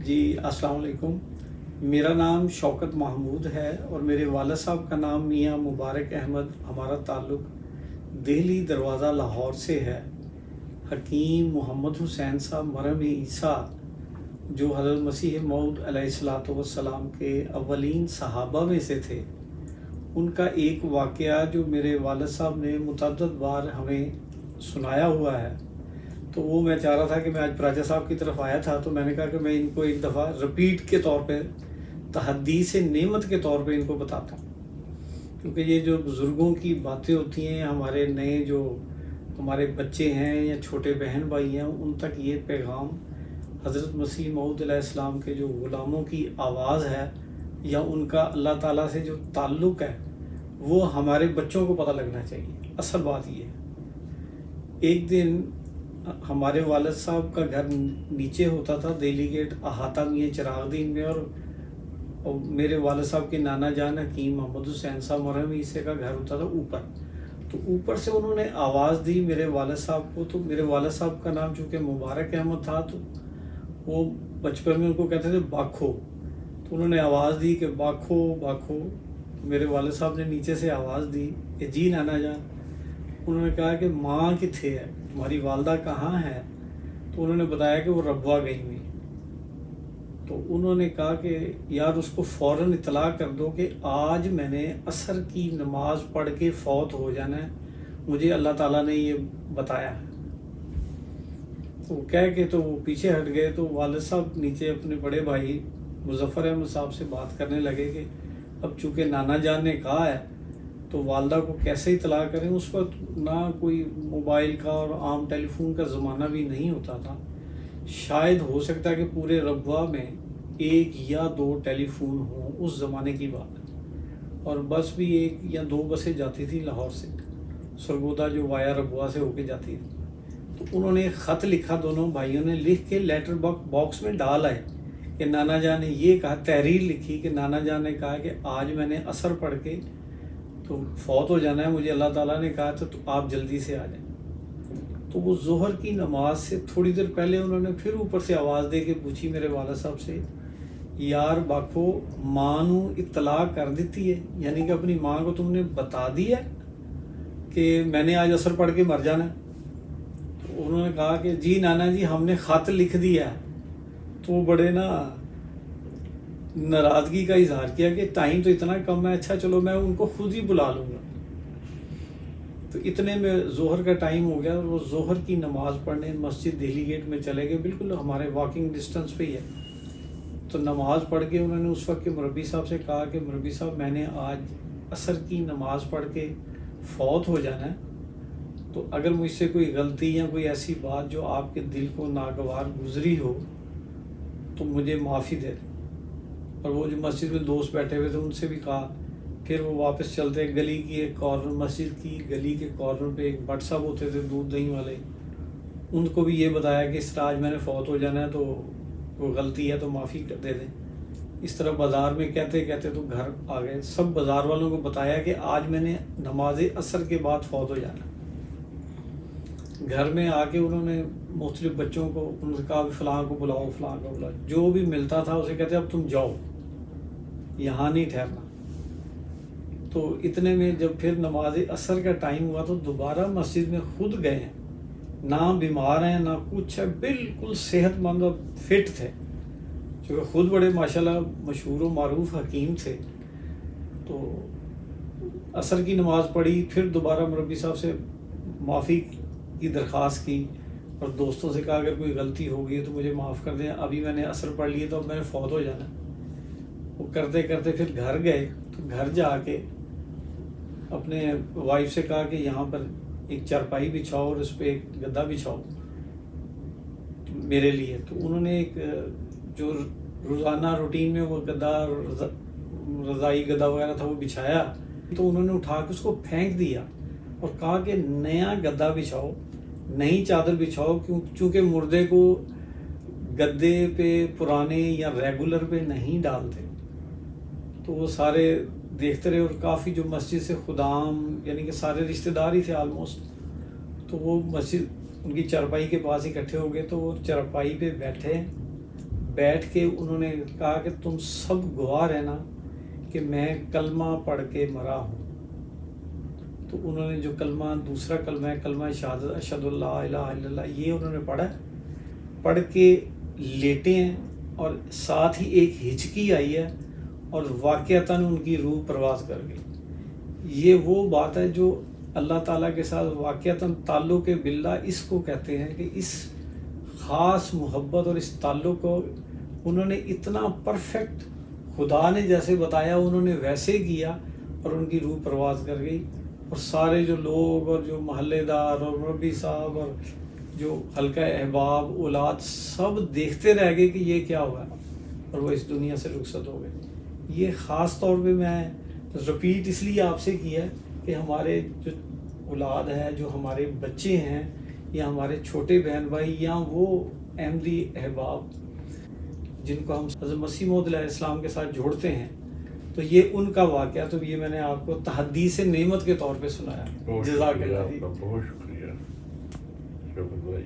جی السلام علیکم۔ میرا نام شوکت محمود ہے اور میرے والد صاحب کا نام میاں مبارک احمد۔ ہمارا تعلق دہلی دروازہ لاہور سے ہے۔ حکیم محمد حسین صاحب مرحوم عیسیٰ جو حضرت مسیح موعود علیہ الصلوۃ والسلام کے اولین صحابہ میں سے تھے، ان کا ایک واقعہ جو میرے والد صاحب نے متعدد بار ہمیں سنایا ہوا ہے، تو وہ میں چاہ رہا تھا کہ میں آج پراچا صاحب کی طرف آیا تھا تو میں نے کہا کہ میں ان کو ایک دفعہ رپیٹ کے طور پہ تحدیث نعمت کے طور پہ ان کو بتاتا ہوں، کیونکہ یہ جو بزرگوں کی باتیں ہوتی ہیں، ہمارے نئے جو ہمارے بچے ہیں یا چھوٹے بہن بھائی ہیں، ان تک یہ پیغام حضرت مسیح موعود علیہ السلام کے جو غلاموں کی آواز ہے یا ان کا اللہ تعالیٰ سے جو تعلق ہے، وہ ہمارے بچوں کو پتہ لگنا چاہیے۔ اصل بات یہ ہے، ایک دن ہمارے والد صاحب کا گھر نیچے ہوتا تھا دہلی گیٹ احاطہ میاں چراغ دین میں، اور میرے والد صاحب کے نانا جان حکیم محمد حسین صاحب مرحوم عیسیٰ کا گھر ہوتا تھا اوپر۔ تو اوپر سے انہوں نے آواز دی میرے والد صاحب کو، تو میرے والد صاحب کا نام چونکہ مبارک احمد تھا تو وہ بچپن میں ان کو کہتے تھے باکھو، تو انہوں نے آواز دی کہ باکھو باکھو۔ میرے والد صاحب نے نیچے سے آواز دی کہ جی نانا جان۔ انہوں نے کہا کہ ماں کتھے ہے، تمہاری والدہ کہاں ہے؟ تو انہوں نے بتایا کہ وہ ربوہ گئی ہوئی۔ تو انہوں نے کہا کہ یار اس کو فوراً اطلاع کر دو کہ آج میں نے عصر کی نماز پڑھ کے فوت ہو جانا ہے، مجھے اللہ تعالیٰ نے یہ بتایا ہے۔ تو کہہ کے تو وہ پیچھے ہٹ گئے، تو والد صاحب نیچے اپنے بڑے بھائی مظفر احمد صاحب سے بات کرنے لگے کہ اب چونکہ نانا جان نے کہا ہے تو والدہ کو کیسے اطلاع کریں۔ اس وقت نہ کوئی موبائل کا اور عام ٹیلی فون کا زمانہ بھی نہیں ہوتا تھا، شاید ہو سکتا ہے کہ پورے ربوہ میں ایک یا دو ٹیلی فون ہوں، اس زمانے کی بات ہے، اور بس بھی ایک یا دو بسیں جاتی تھی لاہور سے، سرگودا جو وایا ربوہ سے ہو کے جاتی تھی۔ تو انہوں نے خط لکھا، دونوں بھائیوں نے لکھ کے لیٹر باکس میں ڈال آئے کہ نانا جان نے یہ کہا، تحریر لکھی کہ نانا جان نے کہا کہ آج میں نے عصر پڑھ کے تو فوت ہو جانا ہے، مجھے اللہ تعالیٰ نے کہا تو آپ جلدی سے آ جائیں۔ تو وہ ظہر کی نماز سے تھوڑی دیر پہلے انہوں نے پھر اوپر سے آواز دے کے پوچھی میرے والد صاحب سے، یار باکھو ماں نو اطلاع کر دیتی ہے، یعنی کہ اپنی ماں کو تم نے بتا دیا کہ میں نے آج عصر پڑھ کے مر جانا ہے؟ تو انہوں نے کہا کہ جی نانا جی ہم نے خط لکھ دیا ہے۔ تو وہ بڑے ناراضگی کا اظہار کیا کہ ٹائم تو اتنا کم ہے، اچھا چلو میں ان کو خود ہی بلا لوں گا۔ تو اتنے میں ظہر کا ٹائم ہو گیا، وہ ظہر کی نماز پڑھنے مسجد دہلی گیٹ میں چلے گئے، بالکل ہمارے واکنگ ڈسٹنس پہ ہی ہے۔ تو نماز پڑھ کے انہوں نے اس وقت کے مربی صاحب سے کہا کہ مربی صاحب میں نے آج عصر کی نماز پڑھ کے فوت ہو جانا ہے، تو اگر مجھ سے کوئی غلطی یا کوئی ایسی بات جو آپ کے دل کو ناگوار گزری ہو تو مجھے معافی دے دیں۔ اور وہ جو مسجد میں دوست بیٹھے ہوئے تھے ان سے بھی کہا۔ پھر وہ واپس چلتے گلی کی ایک کارنر، مسجد کی گلی کے کارنر پہ ایک بٹ صاحب ہوتے تھے دودھ دہی والے، ان کو بھی یہ بتایا کہ اس طرح آج میں نے فوت ہو جانا ہے، تو وہ غلطی ہے تو معافی دے دیں۔ اس طرح بازار میں کہتے کہتے تو گھر آ گئے، سب بازار والوں کو بتایا کہ آج میں نے نماز عصر کے بعد فوت ہو جانا ہے۔ گھر میں آ کے انہوں نے مختلف بچوں کو ان سے کہا فلاں کو بلاؤ، فلاں کو بلاؤ، جو بھی ملتا تھا اسے کہتے اب تم جاؤ، یہاں نہیں ٹھہرنا۔ تو اتنے میں جب پھر نماز عصر کا ٹائم ہوا تو دوبارہ مسجد میں خود گئے ہیں، نہ بیمار ہیں نہ کچھ ہے، بالکل صحت مند اور فٹ تھے، چونکہ خود بڑے ماشاءاللہ مشہور و معروف حکیم تھے۔ تو عصر کی نماز پڑھی، پھر دوبارہ مربی صاحب سے معافی کی درخواست کی اور دوستوں سے کہا اگر کوئی غلطی ہو گئی تو مجھے معاف کر دیں، ابھی میں نے عصر پڑھ لی تو اب میں نے فوت ہو جانا۔ وہ کرتے کرتے پھر گھر گئے، تو گھر جا کے اپنے وائف سے کہا کہ یہاں پر ایک چارپائی بچھاؤ اور اس پہ ایک گدا بچھاؤ میرے لیے۔ تو انہوں نے ایک جو روزانہ روٹین میں وہ گدا رضائی گدا وغیرہ تھا وہ بچھایا، تو انہوں نے اٹھا کے اس کو پھینک دیا اور کہا کہ نیا گدا بچھاؤ، نئی چادر بچھاؤ، چونکہ مردے کو گدے پہ پرانے یا ریگولر پہ نہیں ڈالتے۔ تو وہ سارے دیکھتے رہے، اور کافی جو مسجد سے خدام یعنی کہ سارے رشتہ دار ہی تھے آلموسٹ، تو وہ مسجد ان کی چارپائی کے پاس اکٹھے ہو گئے، تو وہ چارپائی پہ بیٹھے، بیٹھ کے انہوں نے کہا کہ تم سب گواہ رہنا کہ میں کلمہ پڑھ کے مرا ہوں. تو انہوں نے جو کلمہ دوسرا کلمہ ہے کلمہ شہادت اشہد اللہ الہ الا اللہ یہ انہوں نے پڑھا, پڑھ کے لیٹے ہیں اور ساتھ ہی ایک ہچکی آئی ہے اور واقعتاً ان کی روح پرواز کر گئی. یہ وہ بات ہے جو اللہ تعالیٰ کے ساتھ واقعتاً تعلق باللہ اس کو کہتے ہیں کہ اس خاص محبت اور اس تعلق کو انہوں نے اتنا پرفیکٹ خدا نے جیسے بتایا انہوں نے ویسے کیا اور ان کی روح پرواز کر گئی. اور سارے جو لوگ اور جو محلے دار اور مربی صاحب اور جو حلقہ احباب اولاد سب دیکھتے رہ گئے کہ یہ کیا ہوا اور وہ اس دنیا سے رخصت ہو گئے. یہ خاص طور پہ میں رپیٹ اس لیے آپ سے کیا ہے کہ ہمارے جو اولاد ہے جو ہمارے بچے ہیں یا ہمارے چھوٹے بہن بھائی یا وہ احمدی احباب جن کو ہم حضرت مسیح موعود علیہ السلام کے ساتھ جوڑتے ہیں تو یہ ان کا واقعہ تو یہ میں نے آپ کو تحدیث نعمت کے طور پہ سنایا. جزاک اللہ. بہت شکریہ شوکت بھائی.